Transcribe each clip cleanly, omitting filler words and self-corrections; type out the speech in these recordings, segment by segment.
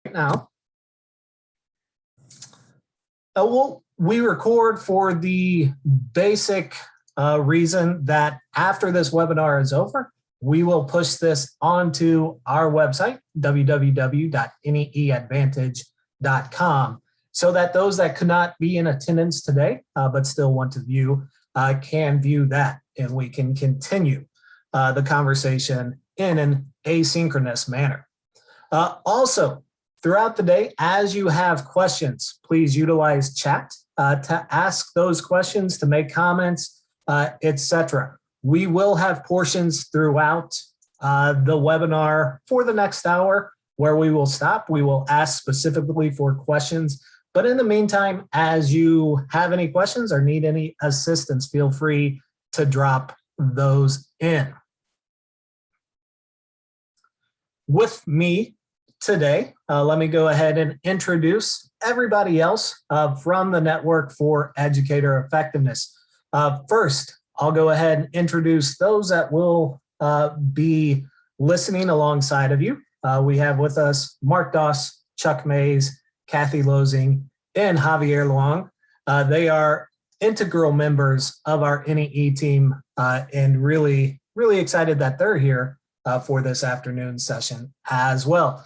now. We record for the basic reason that after this webinar is over, we will push this onto our website, www.neeadvantage.com, so that those that could not be in attendance today but still want to view can view that, and we can continue the conversation in an asynchronous manner. Also, throughout the day, as you have questions, please utilize chat to ask those questions, to make comments, etc. We will have portions throughout the webinar for the next hour where we will stop. We will ask specifically for questions. But in the meantime, as you have any questions or need any assistance, feel free to drop those in. With me today, let me go ahead and introduce everybody else from the Network for Educator Effectiveness. First, I'll go ahead and introduce those that will be listening alongside of you. We have with us Mark Doss, Chuck Mays, Kathy Losing, and Javier Luong. They are integral members of our NEE team and really excited that they're here for this afternoon session as well.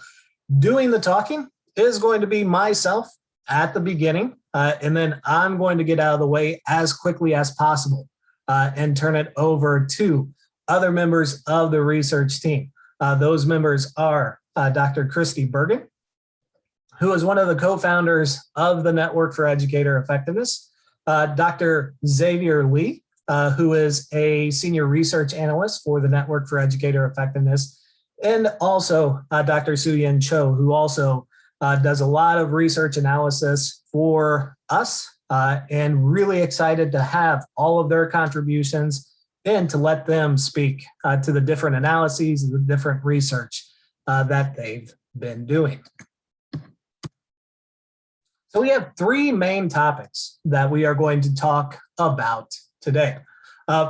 Doing the talking is going to be myself at the beginning, and then I'm going to get out of the way as quickly as possible and turn it over to other members of the research team. Those members are Dr. Christy Bergen, who is one of the co-founders of the Network for Educator Effectiveness, Dr. Xavier Lee, who is a senior research analyst for the Network for Educator Effectiveness, and also Dr. Suyin Cho, who also does a lot of research analysis for us, and really excited to have all of their contributions and to let them speak to the different analyses and the different research that they've been doing. So we have three main topics that we are going to talk about today.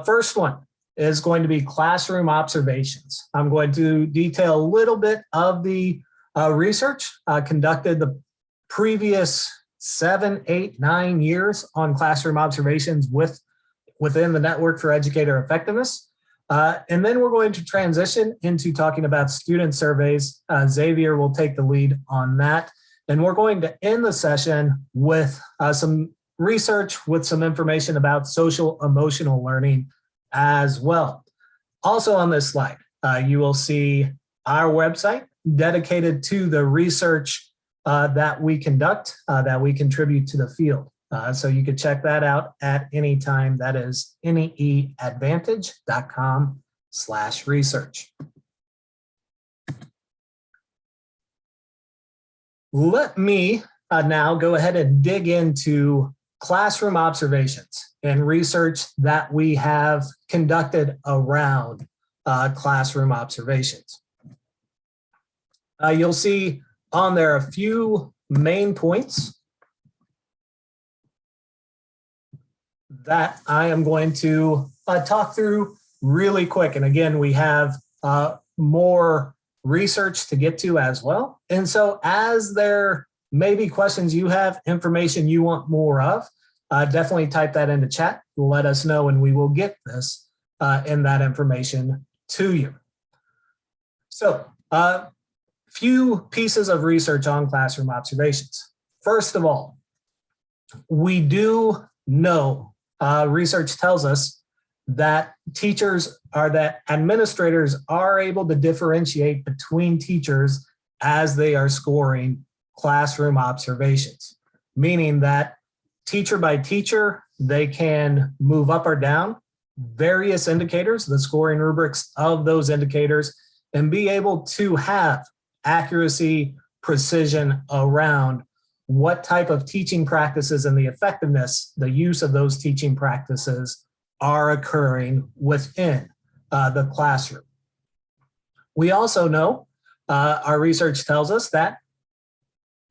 First one is going to be classroom observations. I'm going to detail a little bit of the research conducted the previous 7, 8, 9 years on classroom observations within the Network for Educator Effectiveness. And then we're going to transition into talking about student surveys. Xavier will take the lead on that. And we're going to end the session with some research with some information about social emotional learning as well. Also on this slide, you will see our website dedicated to the research that we conduct, that we contribute to the field. So you can check that out at any time. That is neeadvantage.com/research. Let me now go ahead and dig into classroom observations and research that we have conducted around classroom observations. You'll see on there a few main points that I am going to talk through really quick. And again, we have more research to get to as well. And so as there may be questions you have, information you want more of, definitely type that into chat. Let us know and we will get this and that information to you. So few pieces of research on classroom observations. First of all, we do know, research tells us that administrators are able to differentiate between teachers as they are scoring classroom observations, meaning that teacher by teacher, they can move up or down various indicators, the scoring rubrics of those indicators, and be able to have accuracy, precision around what type of teaching practices and the effectiveness, the use of those teaching practices are occurring within the classroom. We also know, our research tells us that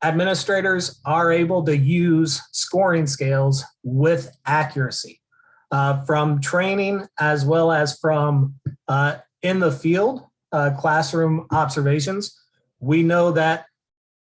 administrators are able to use scoring scales with accuracy from training as well as from in the field classroom observations. We know that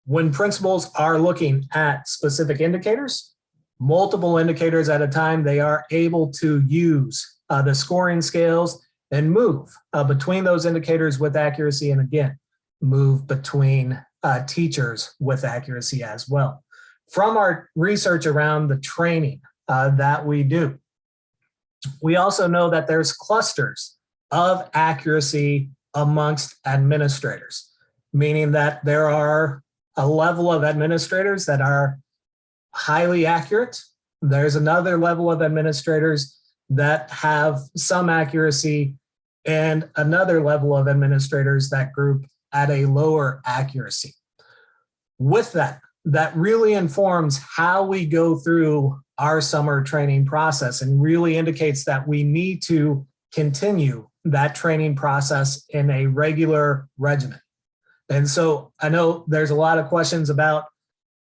when principals are looking at specific indicators, multiple indicators at a time, they are able to use the scoring scales and move between those indicators with accuracy, and again, move between teachers with accuracy as well. From our research around the training that we do, we also know that there's clusters of accuracy amongst administrators, meaning that there are a level of administrators that are highly accurate. There's another level of administrators that have some accuracy, and another level of administrators that group at a lower accuracy. With that, that really informs how we go through our summer training process and really indicates that we need to continue that training process in a regular regimen. And so I know there's a lot of questions about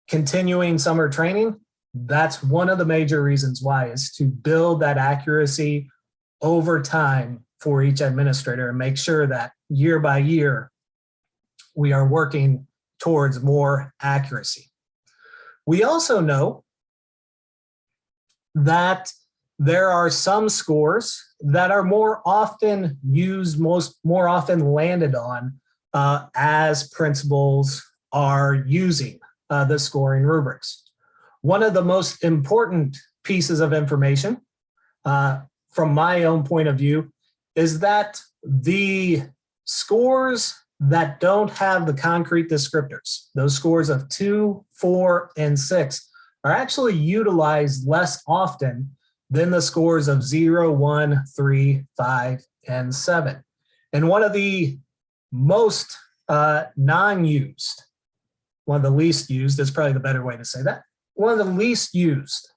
continuing summer training. That's one of the major reasons why, is to build that accuracy over time for each administrator and make sure that year by year, we are working towards more accuracy. We also know that there are some scores that are more often used, more often landed on as principals are using the scoring rubrics. One of the most important pieces of information from my own point of view is that the scores that don't have the concrete descriptors, those scores of 2, 4, and 6, are actually utilized less often than the scores of 0, 1, 3, 5, and 7. And one of the most non-used, one of the least used is probably the better way to say that, one of the least used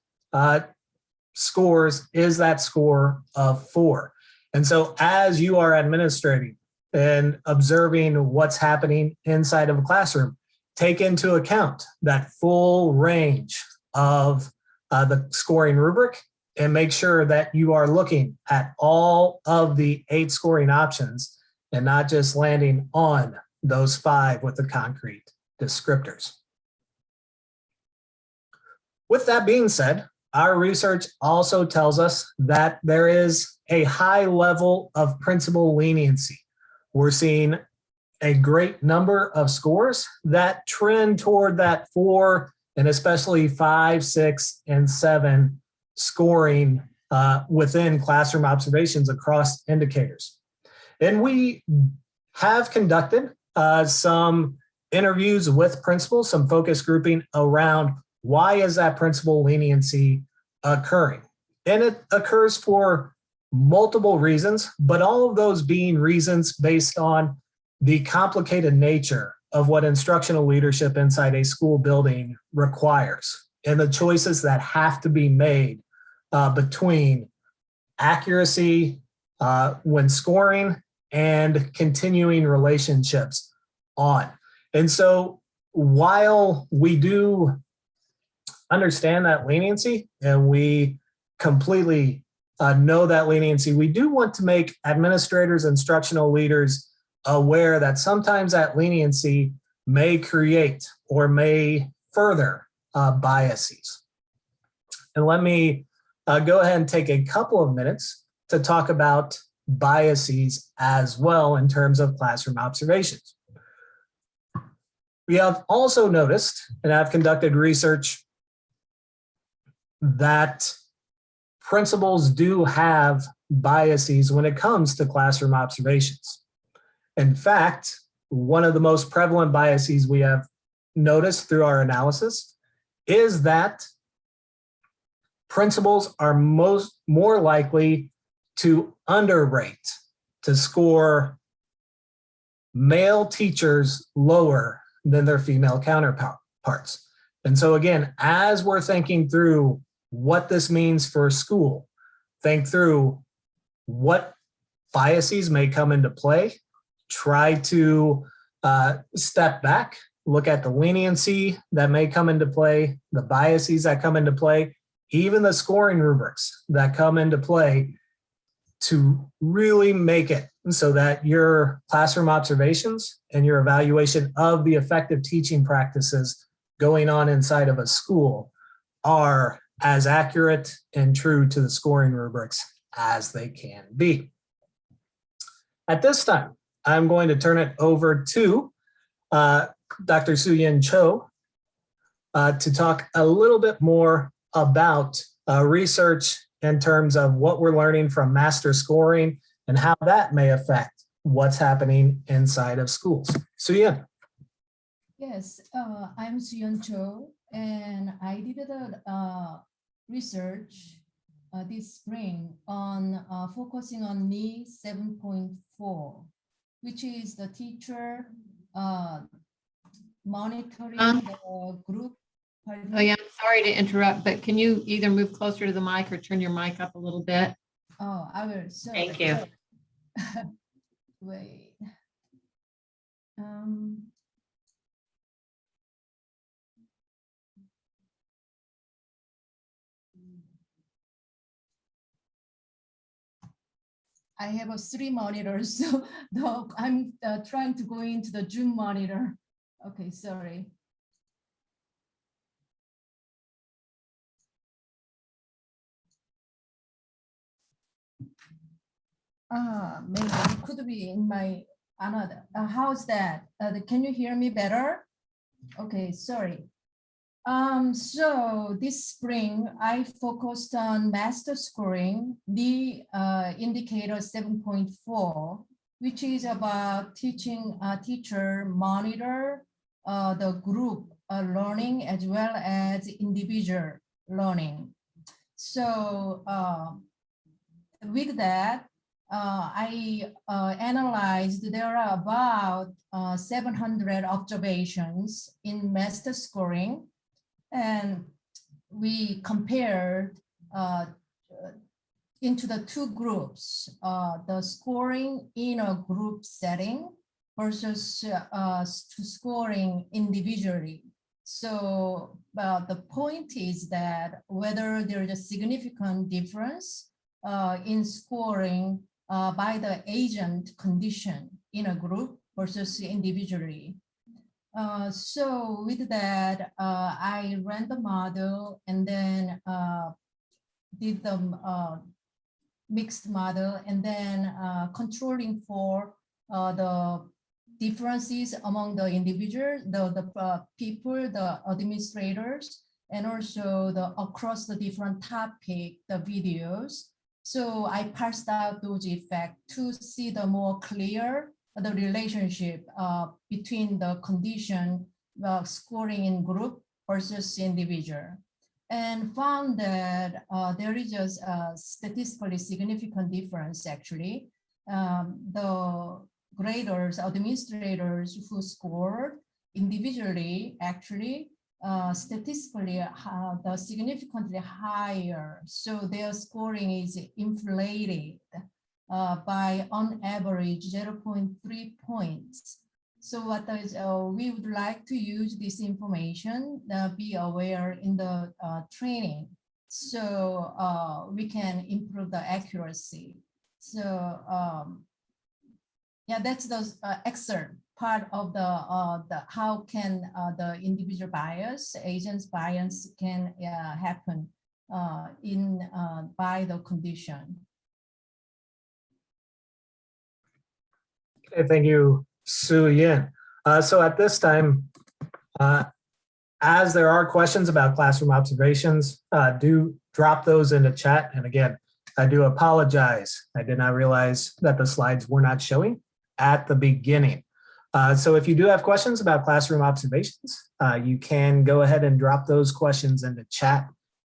scores is that score of 4. And so as you are administrating and observing what's happening inside of a classroom, take into account that full range of the scoring rubric and make sure that you are looking at all of the 8 scoring options and not just landing on those 5 with the concrete descriptors. With that being said, our research also tells us that there is a high level of principal leniency. We're seeing a great number of scores that trend toward that 4 and especially 5, 6, and 7 scoring within classroom observations across indicators. And we have conducted some interviews with principals, some focus grouping around why is that principal leniency occurring. And it occurs for multiple reasons, but all of those being reasons based on the complicated nature of what instructional leadership inside a school building requires and the choices that have to be made between accuracy when scoring and continuing relationships on. And so while we do understand that leniency and we completely know that leniency, we do want to make administrators, instructional leaders aware that sometimes that leniency may create or may further biases. And let me go ahead and take a couple of minutes to talk about biases as well in terms of classroom observations. We have also noticed, and I've conducted research, that principals do have biases when it comes to classroom observations. In fact, one of the most prevalent biases we have noticed through our analysis is that principals are more likely to underrate, to score male teachers lower than their female counterparts. And so again, as we're thinking through what this means for a school, think through what biases may come into play, try to step back, look at the leniency that may come into play, the biases that come into play, even the scoring rubrics that come into play, to really make it so that your classroom observations and your evaluation of the effective teaching practices going on inside of a school are as accurate and true to the scoring rubrics as they can be. At this time, I'm going to turn it over to Dr. Su-Yin Cho to talk a little bit more about research in terms of what we're learning from master scoring and how that may affect what's happening inside of schools. Su-Yin. Yes, I'm Su-Yin Cho, and I did the research this spring on focusing on NEE 7.4, which is the teacher monitoring the group. Oh yeah, I'm sorry to interrupt, but can you either move closer to the mic or turn your mic up a little bit? Oh, I will. Sorry. Thank you. Wait. I have 3 monitors, so I'm trying to go into the Zoom monitor. Okay, sorry. Maybe it could be in my another. How's that? Can you hear me better? Okay, sorry. So this spring, I focused on master scoring, the indicator 7.4, which is about teaching teacher monitor the group learning as well as individual learning. So with that, I analyzed there are about 700 observations in master scoring. And we compared into the 2 groups, the scoring in a group setting versus scoring individually. So the point is that whether there is a significant difference in scoring by the agent condition in a group versus individually. So with that, I ran the model and then did the mixed model and then controlling for the differences among the individuals, the people, the administrators, and also the across the different topic, the videos. So I parsed out those effects to see the more clear the relationship between the condition scoring in group versus individual, and found that there is just a statistically significant difference actually. The graders, administrators who scored individually actually statistically the significantly higher, so their scoring is inflated by on average 0.3 points. So what is, we would like to use this information, be aware in the training, so we can improve the accuracy. So yeah, that's the excerpt part of the how can the individual bias, agent's bias can happen in by the condition. Okay, thank you, Su-Yin. So at this time, as there are questions about classroom observations, do drop those into chat. And again, I do apologize. I did not realize that the slides were not showing at the beginning. So if you do have questions about classroom observations, you can go ahead and drop those questions into chat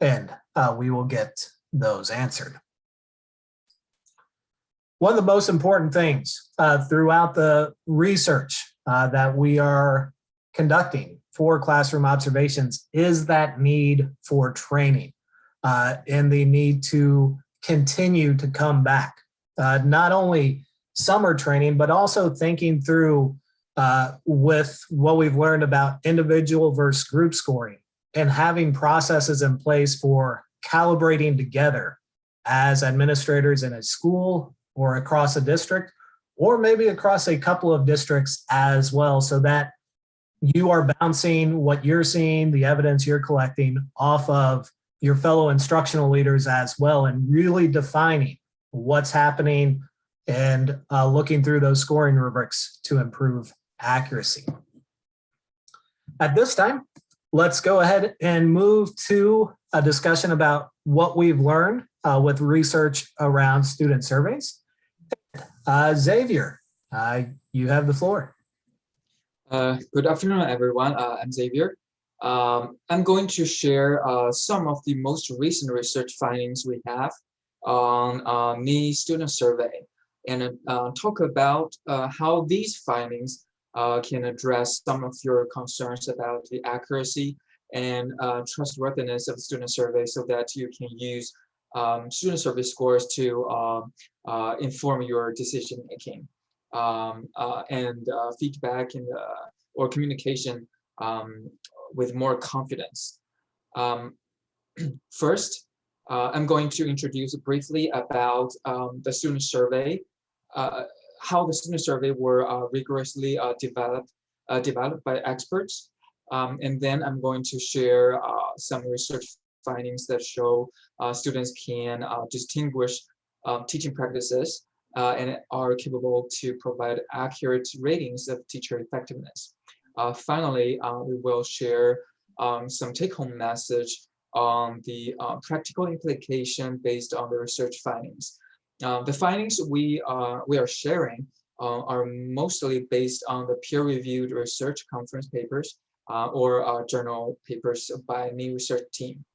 and we will get those answered. One of the most important things throughout the research that we are conducting for classroom observations is that need for training and the need to continue to come back. Not only summer training, but also thinking through with what we've learned about individual versus group scoring and having processes in place for calibrating together as administrators in a school or across a district, or maybe across a couple of districts as well, so that you are bouncing what you're seeing, the evidence you're collecting off of your fellow instructional leaders as well, and really defining what's happening and looking through those scoring rubrics to improve accuracy. At this time, let's go ahead and move to a discussion about what we've learned with research around student surveys. Xavier, you have the floor. Good afternoon, everyone. I'm Xavier. I'm going to share some of the most recent research findings we have on NEE student survey, and talk about how these findings can address some of your concerns about the accuracy and trustworthiness of the student survey, so that you can use student survey scores to inform your decision making and feedback and or communication with more confidence. First, I'm going to introduce briefly about the student survey, how the student survey were rigorously developed by experts. And then I'm going to share some research findings that show students can distinguish teaching practices and are capable to provide accurate ratings of teacher effectiveness. Finally, we will share some take-home message on the practical implication based on the research findings. The findings we are sharing are mostly based on the peer-reviewed research conference papers or journal papers by NEE Research team.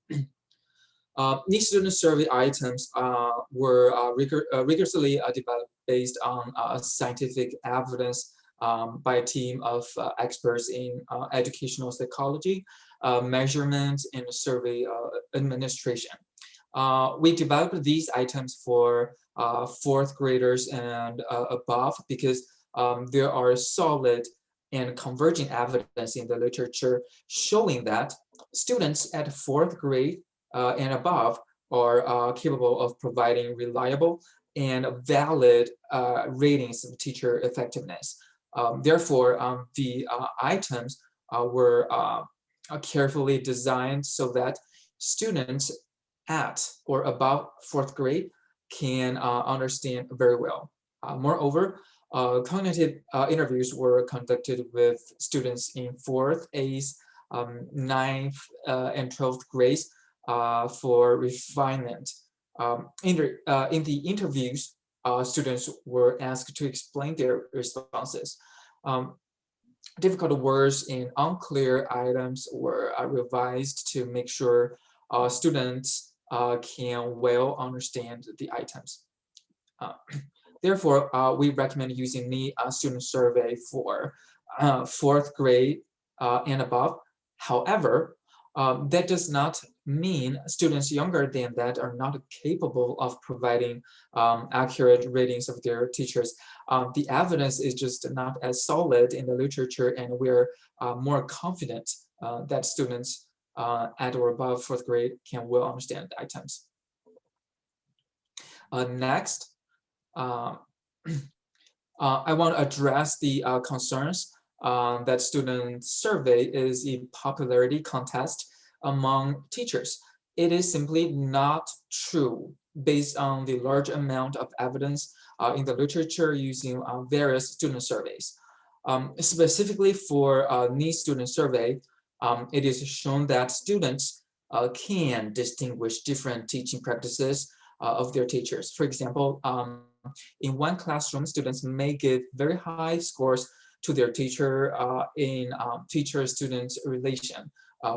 NEE student survey items were rigorously developed based on scientific evidence by a team of experts in educational psychology, measurement, and survey administration. We developed these items for fourth graders and above because there are solid and converging evidence in the literature showing that students at fourth grade and above are capable of providing reliable and valid ratings of teacher effectiveness. Therefore, the items were carefully designed so that students at or above fourth grade can understand very well. Moreover, cognitive interviews were conducted with students in 4th, 8th, 9th, and 12th grades for refinement. In the interviews, students were asked to explain their responses. Difficult words and unclear items were revised to make sure students can well understand the items. Therefore, we recommend using the student survey for 4th grade and above. However, that does not mean students younger than that are not capable of providing accurate ratings of their teachers. The evidence is just not as solid in the literature, and we're more confident that students at or above 4th grade can well understand the items. Next, I want to address the concerns that student survey is a popularity contest among teachers. It is simply not true based on the large amount of evidence in the literature using various student surveys. Specifically for NEE student survey, it is shown that students can distinguish different teaching practices of their teachers. For example, in one classroom, students may give very high scores to their teacher in teacher-student relation,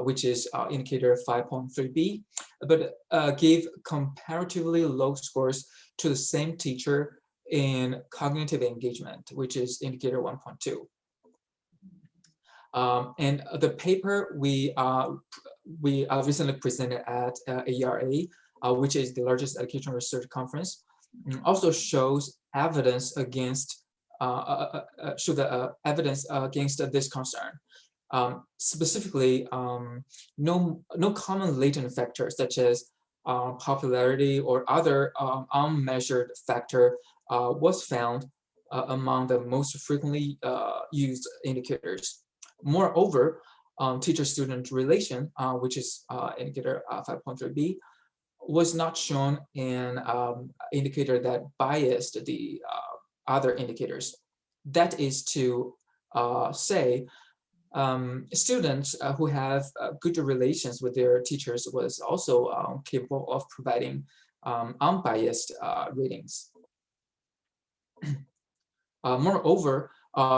which is indicator 5.3b, but give comparatively low scores to the same teacher in cognitive engagement, which is indicator 1.2. And the paper we recently presented at AERA, which is the largest educational research conference, also shows evidence against evidence against this concern. Specifically, no common latent factors such as popularity or other unmeasured factor was found among the most frequently used indicators. Moreover, teacher-student relation, which is indicator 5.3b, was not shown in indicator that biased the other indicators. That is to say, students who have good relations with their teachers was also capable of providing unbiased ratings. Moreover,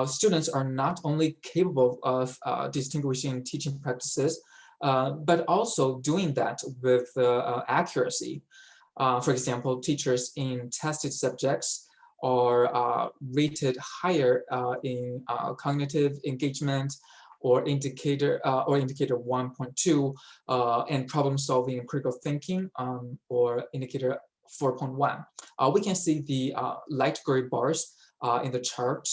students are not only capable of distinguishing teaching practices, but also doing that with accuracy. For example, teachers in tested subjects are rated higher in cognitive engagement or indicator 1.2 and problem solving and critical thinking or indicator 4.1. We can see the light gray bars in the chart,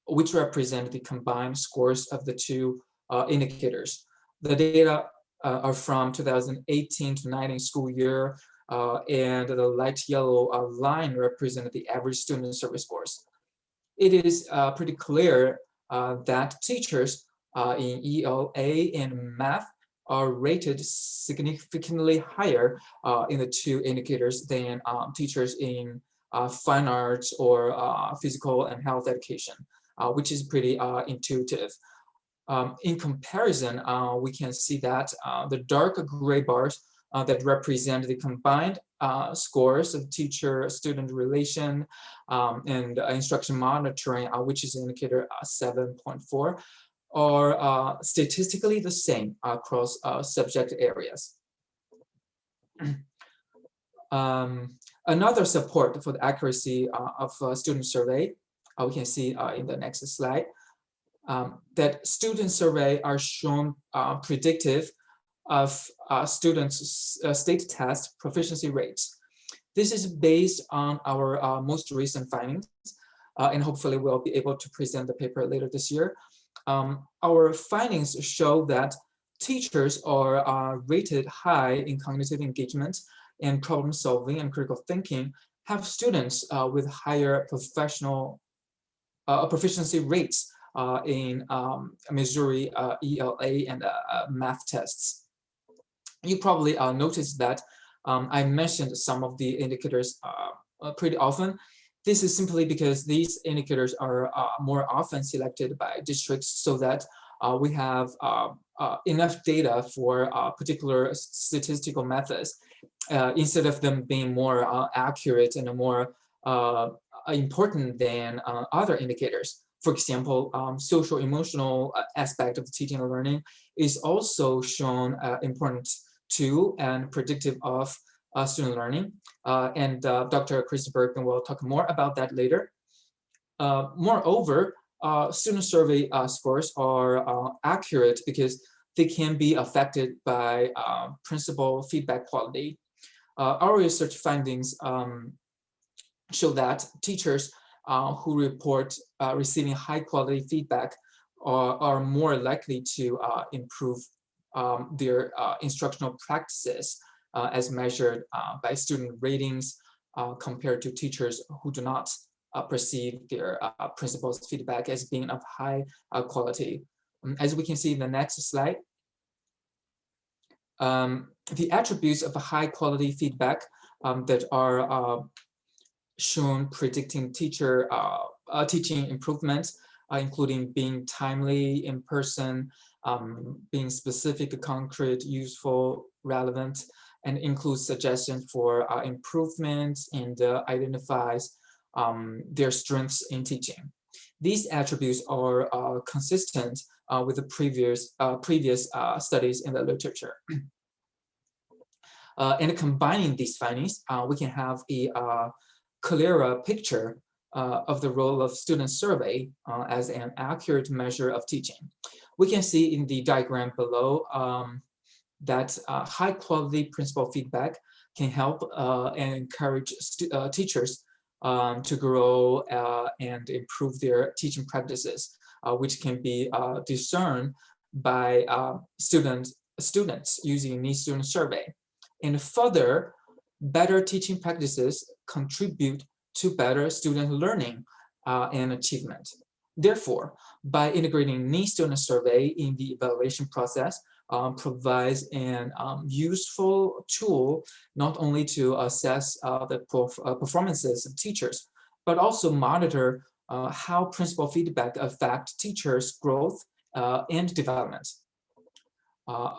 which represent the combined scores of the two indicators. The data are from 2018 to 19 school year, and the light yellow line represents the average student survey scores. It is pretty clear that teachers in ELA and math are rated significantly higher in the two indicators than teachers in fine arts or physical and health education, which is pretty intuitive. In comparison, we can see that the dark gray bars that represent the combined scores of teacher-student relation and instruction monitoring, which is indicator 7.4, are statistically the same across subject areas. Another support for the accuracy of student survey, we can see in the next slide, that student survey are shown predictive of students' state test proficiency rates. This is based on our most recent findings, and hopefully we'll be able to present the paper later this year. Our findings show that teachers are rated high in cognitive engagement and problem solving and critical thinking, have students with higher professional proficiency rates in Missouri ELA and math tests. You probably noticed that I mentioned some of the indicators pretty often. This is simply because these indicators are more often selected by districts so that we have enough data for particular statistical methods instead of them being more accurate and more important than other indicators. For example, social emotional aspect of teaching and learning is also shown important to and predictive of student learning. And Dr. Chris Bergman will talk more about that later. Moreover, student survey scores are accurate because they can be affected by principal feedback quality. Our research findings show that teachers who report receiving high quality feedback are more likely to improve their instructional practices as measured by student ratings compared to teachers who do not perceive their principal's feedback as being of high quality. As we can see in the next slide, the attributes of a high quality feedback that are shown predicting teaching improvements, including being timely, in person, being specific, concrete, useful, relevant, and includes suggestions for improvements and identifies their strengths in teaching. These attributes are consistent with the previous studies in the literature. And combining these findings, we can have a clearer picture of the role of student survey as an accurate measure of teaching. We can see in the diagram below that high quality principal feedback can help and encourage teachers to grow and improve their teaching practices, which can be discerned by students using NEE student survey. And further, better teaching practices contribute to better student learning and achievement. Therefore, by integrating NEE student survey in the evaluation process, provides an useful tool not only to assess the performances of teachers, but also monitor how principal feedback affect teachers' growth and development.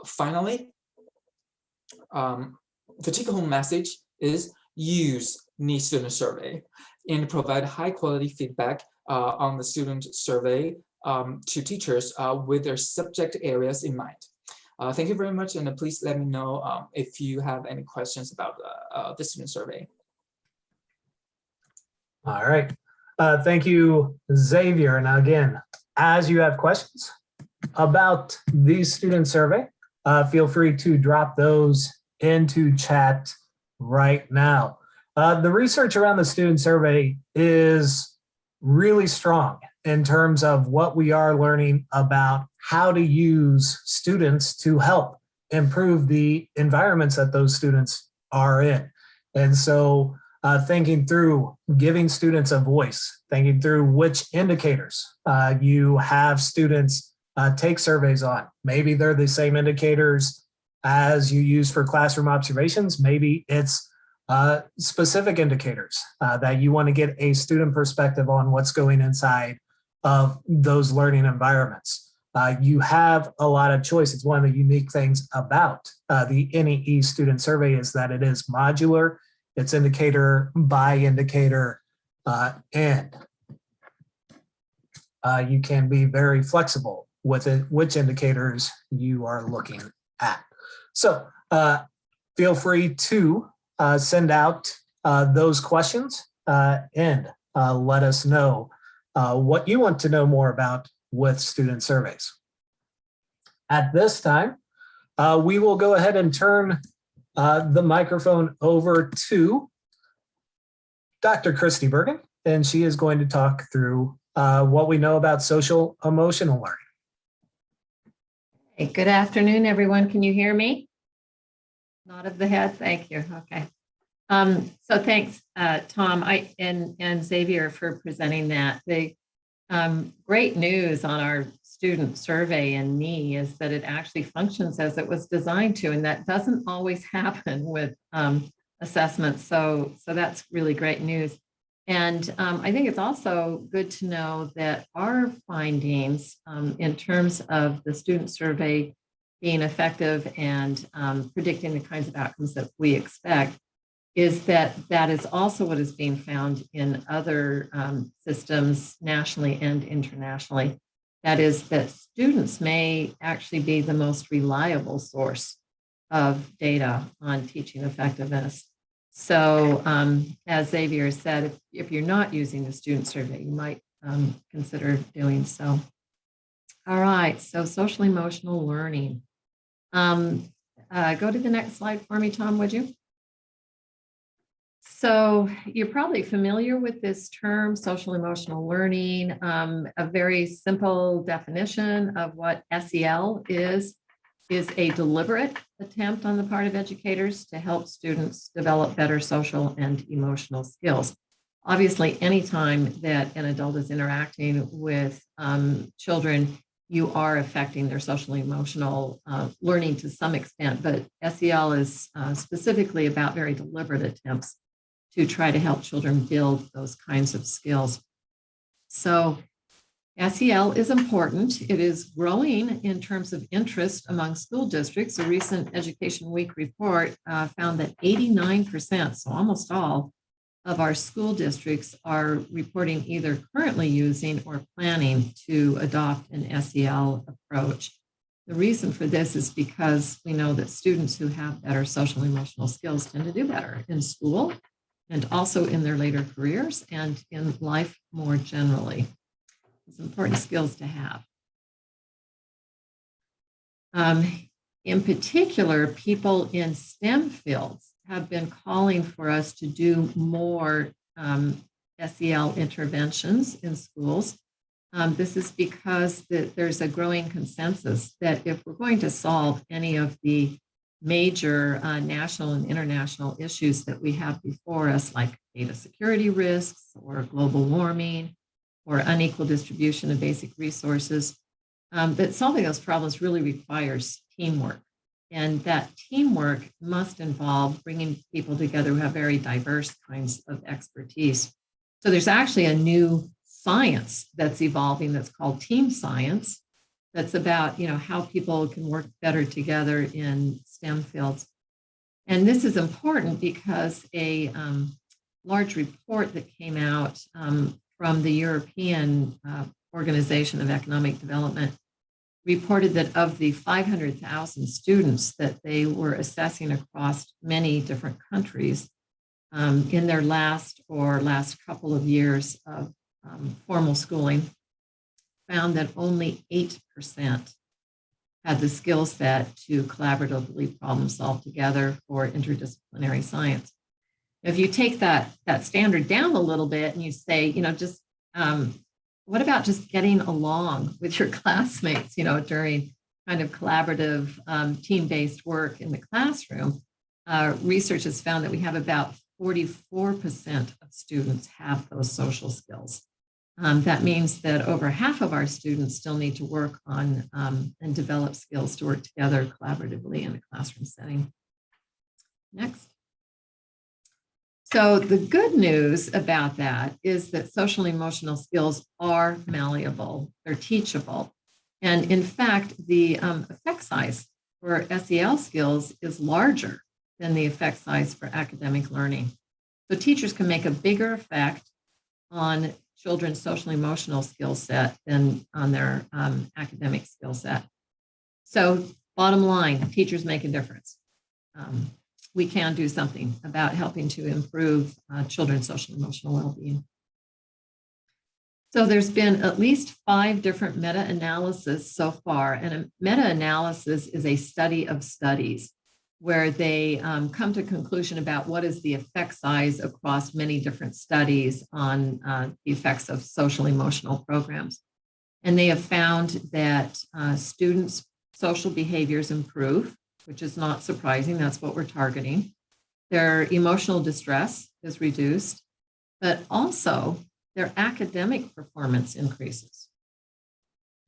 Finally, the take-home message is use NEE student survey and provide high-quality feedback on the student survey to teachers with their subject areas in mind. Thank you very much, and please let me know if you have any questions about the student survey. All right. Thank you, Xavier. Now, again, as you have questions about the student survey, feel free to drop those into chat right now. The research around the student survey is really strong in terms of what we are learning about how to use students to help improve the environments that those students are in. And so thinking through giving students a voice, thinking through which indicators you have students take surveys on. Maybe they're the same indicators as you use for classroom observations. Maybe it's specific indicators that you want to get a student perspective on what's going inside of those learning environments. You have a lot of choice. It's one of the unique things about the NEE student survey is that it is modular. It's indicator by indicator, and you can be very flexible with it, which indicators you are looking at. So feel free to send out those questions and let us know what you want to know more about with student surveys. At this time, we will go ahead and turn the microphone over to Dr. Christy Bergen, and she is going to talk through what we know about social emotional learning. Hey, good afternoon, everyone. Can you hear me? Nod of the head. Thank you. Okay. So thanks, Tom and Xavier for presenting that. The great news on our student survey in NEE is that it actually functions as it was designed to, and that doesn't always happen with assessments. So that's really great news. And I think it's also good to know that our findings in terms of the student survey being effective and predicting the kinds of outcomes that we expect is that is also what is being found in other systems nationally and internationally. That is that students may actually be the most reliable source of data on teaching effectiveness. So as Xavier said, if you're not using the student survey, you might consider doing so. All right, so social emotional learning. Go to the next slide for me, Tom, would you? So you're probably familiar with this term, social emotional learning. A very simple definition of what SEL is a deliberate attempt on the part of educators to help students develop better social and emotional skills. Obviously, anytime that an adult is interacting with children, you are affecting their social emotional learning to some extent, but SEL is specifically about very deliberate attempts to try to help children build those kinds of skills. So SEL is important. It is growing in terms of interest among school districts. A recent Education Week report found that 89%, so almost all, of our school districts are reporting either currently using or planning to adopt an SEL approach. The reason for this is because we know that students who have better social emotional skills tend to do better in school and also in their later careers and in life more generally. It's important skills to have. In particular, people in STEM fields have been calling for us to do more SEL interventions in schools. This is because there's a growing consensus that if we're going to solve any of the major national and international issues that we have before us, like data security risks or global warming or unequal distribution of basic resources, that solving those problems really requires teamwork. And that teamwork must involve bringing people together who have very diverse kinds of expertise. So there's actually a new science that's evolving that's called team science, that's about, how people can work better together in STEM fields. And this is important because a large report that came out from the European Organization of Economic Development reported that of the 500,000 students that they were assessing across many different countries in their last couple of years of formal schooling, found that only 8% had the skill set to collaboratively problem solve together for interdisciplinary science. If you take that standard down a little bit and you say, what about just getting along with your classmates, during kind of collaborative team-based work in the classroom? Research has found that we have about 44% of students have those social skills. That means that over half of our students still need to work on and develop skills to work together collaboratively in a classroom setting. Next. So the good news about that is that social and emotional skills are malleable, they're teachable. And in fact, the effect size for SEL skills is larger than the effect size for academic learning. So teachers can make a bigger effect on children's social and emotional skill set than on their academic skill set. So bottom line, teachers make a difference. We can do something about helping to improve children's social and emotional well-being. So there's been at least 5 different meta-analyses so far, and a meta-analysis is a study of studies where they come to a conclusion about what is the effect size across many different studies on the effects of social emotional programs. And they have found that students' social behaviors improve, which is not surprising. That's what we're targeting. Their emotional distress is reduced, but also their academic performance increases.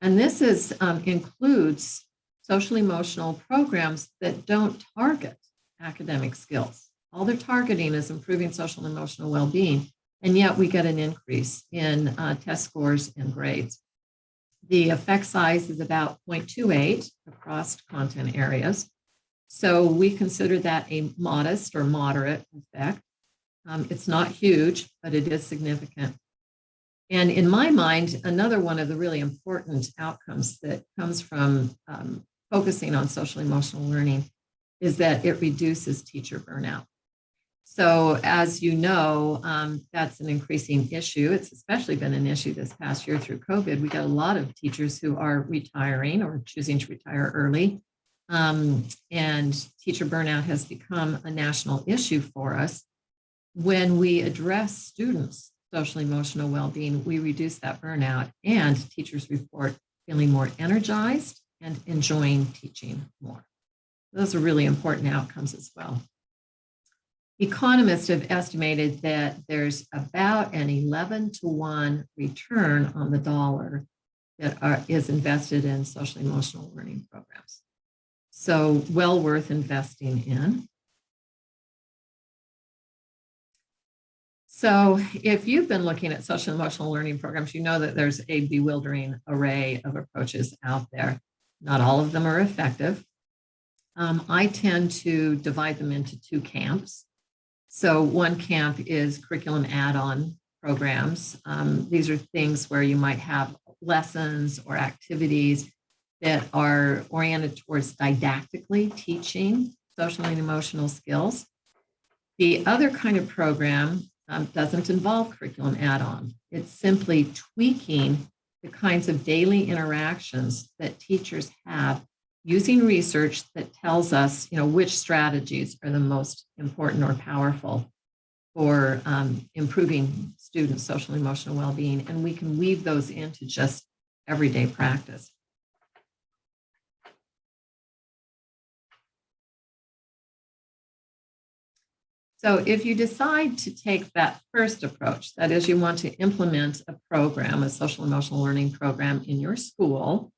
And this includes social emotional programs that don't target academic skills. All they're targeting is improving social and emotional well-being, and yet we get an increase in test scores and grades. The effect size is about 0.28 across content areas. So we consider that a modest or moderate effect. It's not huge, but it is significant. And in my mind, another one of the really important outcomes that comes from focusing on social emotional learning is that it reduces teacher burnout. So as you know, that's an increasing issue. It's especially been an issue this past year through COVID. We got a lot of teachers who are retiring or choosing to retire early. And teacher burnout has become a national issue for us. When we address students' social emotional well-being, we reduce that burnout, and teachers report feeling more energized and enjoying teaching more. Those are really important outcomes as well. Economists have estimated that there's about an 11-to-1 return on the dollar that is invested in social emotional learning programs. So well worth investing in. So if you've been looking at social emotional learning programs, you know that there's a bewildering array of approaches out there. Not all of them are effective. I tend to divide them into 2 camps. So one camp is curriculum add-on programs. These are things where you might have lessons or activities that are oriented towards didactically teaching social and emotional skills. The other kind of program doesn't involve curriculum add-on. It's simply tweaking the kinds of daily interactions that teachers have using research that tells us, which strategies are the most important or powerful for improving students' social and emotional well-being. And we can weave those into just everyday practice. So if you decide to take that first approach, that is, you want to implement a program, a social emotional learning program in your school,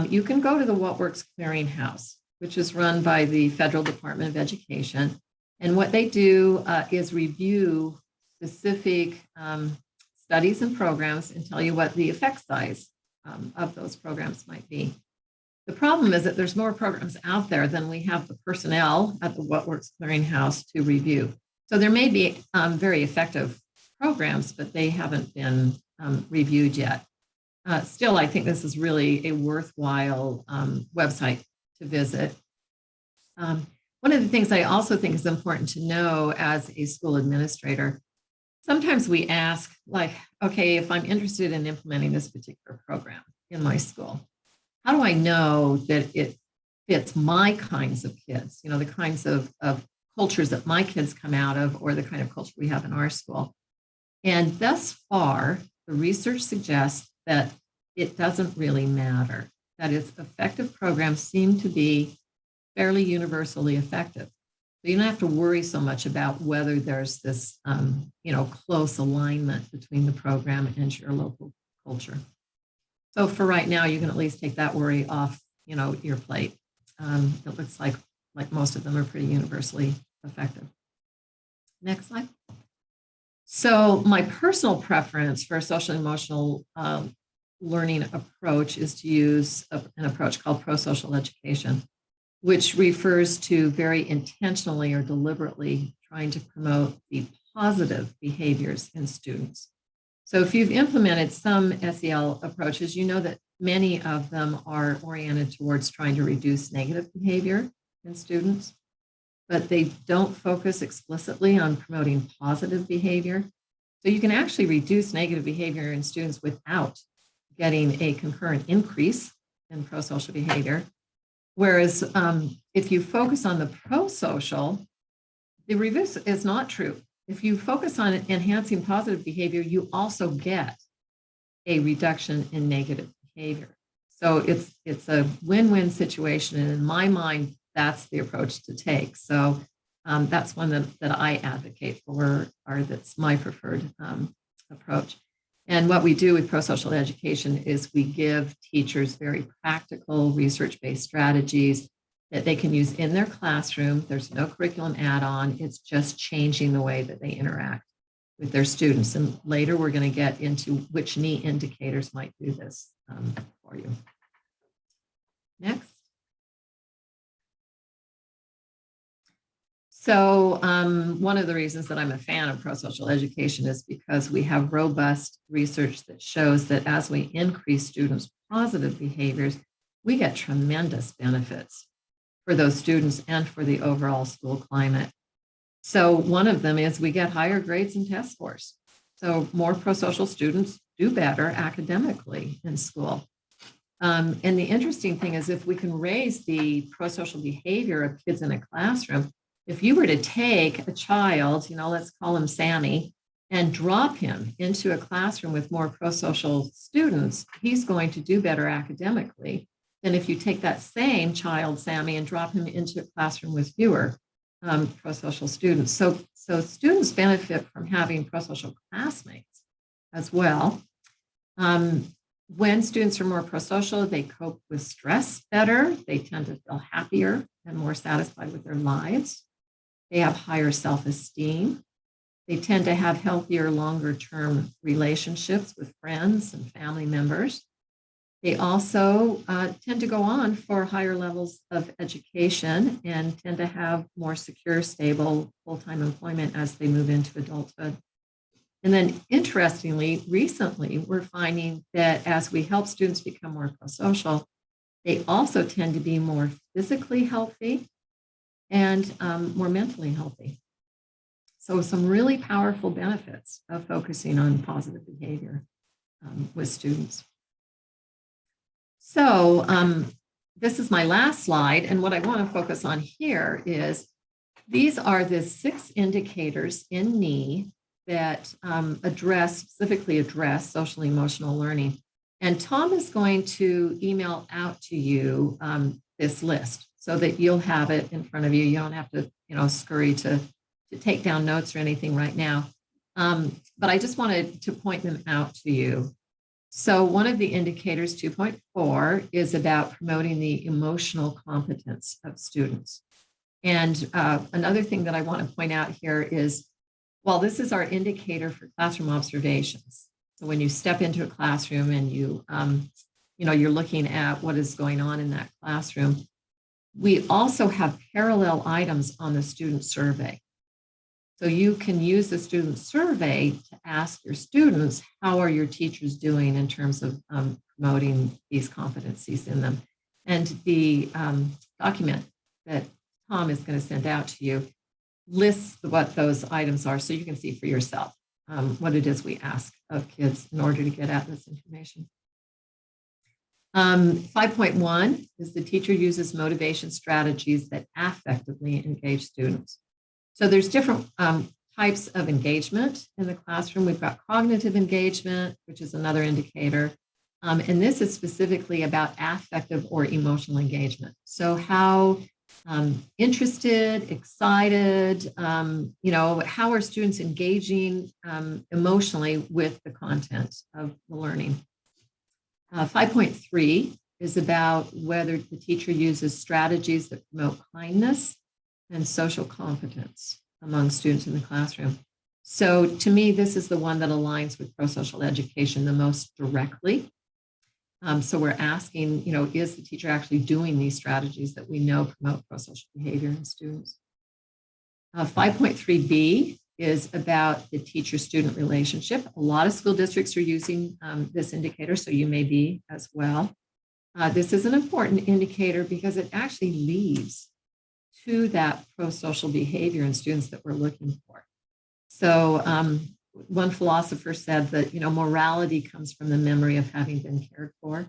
you can go to the What Works Clearinghouse, which is run by the Federal Department of Education. And what they do is review specific studies and programs and tell you what the effect size of those programs might be. The problem is that there's more programs out there than we have the personnel at the What Works Clearinghouse to review. So there may be very effective programs, but they haven't been reviewed yet. Still, I think this is really a worthwhile website to visit. One of the things I also think is important to know as a school administrator, sometimes we ask, like, okay, if I'm interested in implementing this particular program in my school, how do I know that it fits my kinds of kids, you know, the kinds of cultures that my kids come out of, or the kind of culture we have in our school? And thus far, the research suggests that it doesn't really matter. That is, effective programs seem to be fairly universally effective. So you don't have to worry so much about whether there's this, close alignment between the program and your local culture. So for right now, you can at least take that worry off, your plate. It looks like most of them are pretty universally effective. Next slide. So my personal preference for a social emotional learning approach is to use an approach called prosocial education, which refers to very intentionally or deliberately trying to promote the positive behaviors in students. So if you've implemented some SEL approaches, you know that many of them are oriented towards trying to reduce negative behavior in students, but they don't focus explicitly on promoting positive behavior. So you can actually reduce negative behavior in students without getting a concurrent increase in prosocial behavior. Whereas if you focus on the prosocial, the reverse is not true. If you focus on enhancing positive behavior, you also get a reduction in negative behavior. So it's a win-win situation. And in my mind, that's the approach to take. So that's one that I advocate for, or that's my preferred approach. And what we do with prosocial education is we give teachers very practical research-based strategies that they can use in their classroom. There's no curriculum add-on. It's just changing the way that they interact with their students. And later we're going to get into which NEE indicators might do this for you. Next. So one of the reasons that I'm a fan of prosocial education is because we have robust research that shows that as we increase students' positive behaviors, we get tremendous benefits for those students and for the overall school climate. So one of them is we get higher grades and test scores. So more prosocial students do better academically in school. And the interesting thing is if we can raise the prosocial behavior of kids in a classroom, if you were to take a child, let's call him Sammy, and drop him into a classroom with more prosocial students, he's going to do better academically than if you take that same child, Sammy, and drop him into a classroom with fewer prosocial students. So students benefit from having prosocial classmates as well. When students are more prosocial, they cope with stress better. They tend to feel happier and more satisfied with their lives. They have higher self-esteem. They tend to have healthier, longer-term relationships with friends and family members. They also tend to go on for higher levels of education and tend to have more secure, stable, full-time employment as they move into adulthood. And then interestingly, recently, we're finding that as we help students become more prosocial, they also tend to be more physically healthy and more mentally healthy. So some really powerful benefits of focusing on positive behavior with students. So this is my last slide. And what I want to focus on here is these are the 6 indicators in NEE that specifically address social emotional learning. And Tom is going to email out to you this list so that you'll have it in front of you. You don't have to, scurry to take down notes or anything right now. But I just wanted to point them out to you. So one of the indicators, 2.4, is about promoting the emotional competence of students. And another thing that I want to point out here is, while this is our indicator for classroom observations, so when you step into a classroom and you're looking at what is going on in that classroom, we also have parallel items on the student survey. So you can use the student survey to ask your students, how are your teachers doing in terms of promoting these competencies in them? And the document that Tom is going to send out to you lists what those items are, so you can see for yourself what it is we ask of kids in order to get at this information. 5.1 is the teacher uses motivation strategies that affectively engage students. So there's different types of engagement in the classroom. We've got cognitive engagement, which is another indicator. And this is specifically about affective or emotional engagement. So how interested, excited, how are students engaging emotionally with the content of the learning? 5.3 is about whether the teacher uses strategies that promote kindness and social competence among students in the classroom. So to me, this is the one that aligns with prosocial education the most directly. So we're asking, is the teacher actually doing these strategies that we know promote prosocial behavior in students? 5.3b is about the teacher-student relationship. A lot of school districts are using this indicator, so you may be as well. This is an important indicator because it actually leads to that prosocial behavior in students that we're looking for. So one philosopher said that, morality comes from the memory of having been cared for.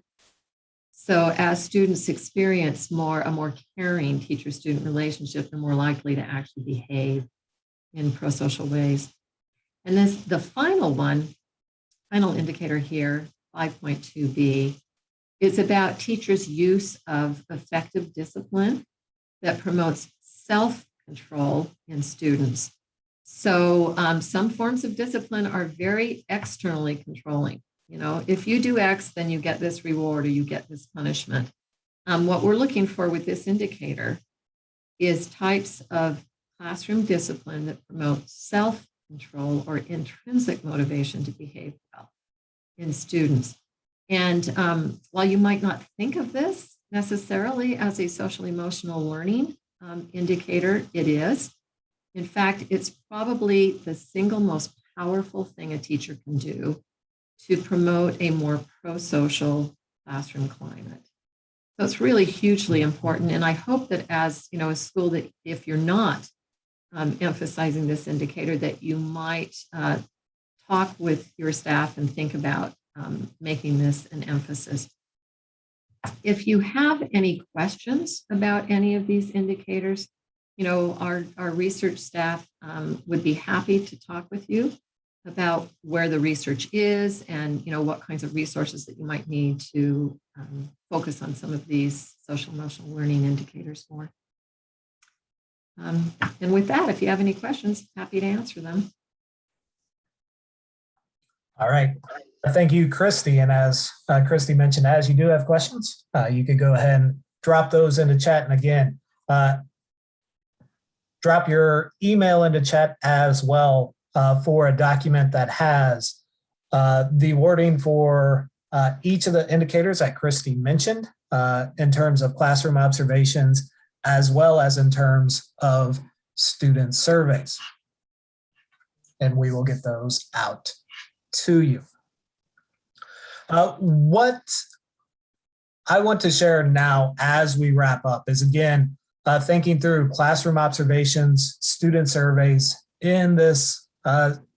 So as students experience a more caring teacher-student relationship, they're more likely to actually behave in prosocial ways. And then the final indicator here, 5.2b, is about teachers' use of effective discipline that promotes self-control in students. So some forms of discipline are very externally controlling. If you do X, then you get this reward or you get this punishment. What we're looking for with this indicator is types of classroom discipline that promote self-control or intrinsic motivation to behave well in students. And while you might not think of this necessarily as a social emotional learning indicator, it is. In fact, it's probably the single most powerful thing a teacher can do to promote a more prosocial classroom climate. So it's really hugely important. And I hope that as a school, that if you're not emphasizing this indicator, that you might talk with your staff and think about making this an emphasis. If you have any questions about any of these indicators, our research staff would be happy to talk with you about where the research is and, what kinds of resources that you might need to focus on some of these social emotional learning indicators more. And with that, if you have any questions, happy to answer them. All right. Thank you, Christy. And as Christy mentioned, as you do have questions, you could go ahead and drop those into chat. And again, drop your email into chat as well for a document that has the wording for each of the indicators that Christy mentioned in terms of classroom observations, as well as in terms of student surveys. And we will get those out to you. What I want to share now as we wrap up is, again, thinking through classroom observations, student surveys in this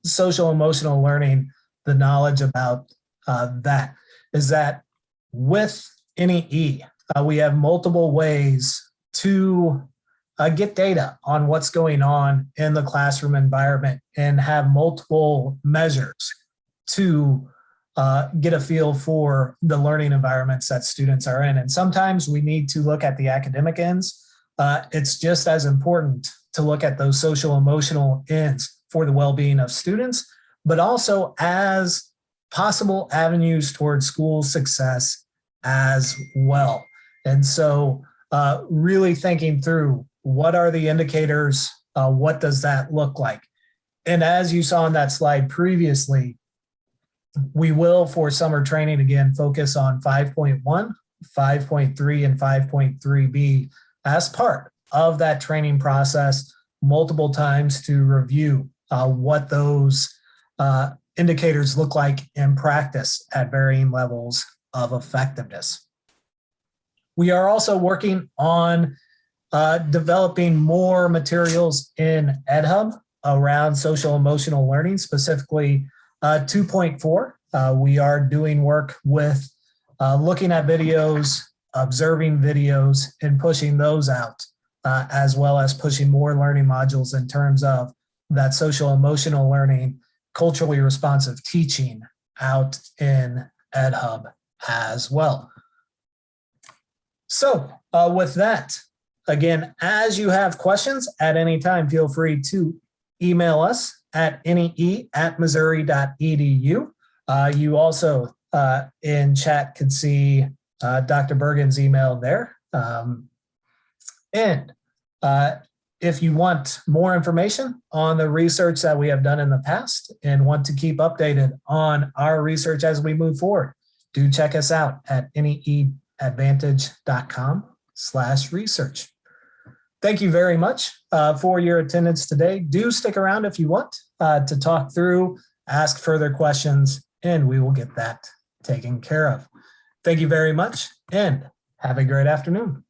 social emotional learning, the knowledge about that is that with NEE, we have multiple ways to get data on what's going on in the classroom environment and have multiple measures to get a feel for the learning environments that students are in. And sometimes we need to look at the academic ends it's just as important to look at those social emotional ends for the well-being of students, but also as possible avenues towards school success as well. And so really thinking through what are the indicators, what does that look like? And as you saw on that slide previously, we will, for summer training, again, focus on 5.1, 5.3, and 5.3b as part of that training process multiple times to review what those indicators look like in practice at varying levels of effectiveness. We are also working on developing more materials in EdHub around social emotional learning, specifically 2.4. We are doing work with looking at videos, observing videos, and pushing those out, as well as pushing more learning modules in terms of that social emotional learning, culturally responsive teaching out in EdHub as well. So with that, again, as you have questions at any time, feel free to email us at nee@missouri.edu. You also in chat could see Dr. Bergen's email there. And if you want more information on the research that we have done in the past and want to keep updated on our research as we move forward, do check us out at neeadvantage.com/research. Thank you very much for your attendance today. Do stick around if you want to talk through, ask further questions, and we will get that taken care of. Thank you very much and have a great afternoon.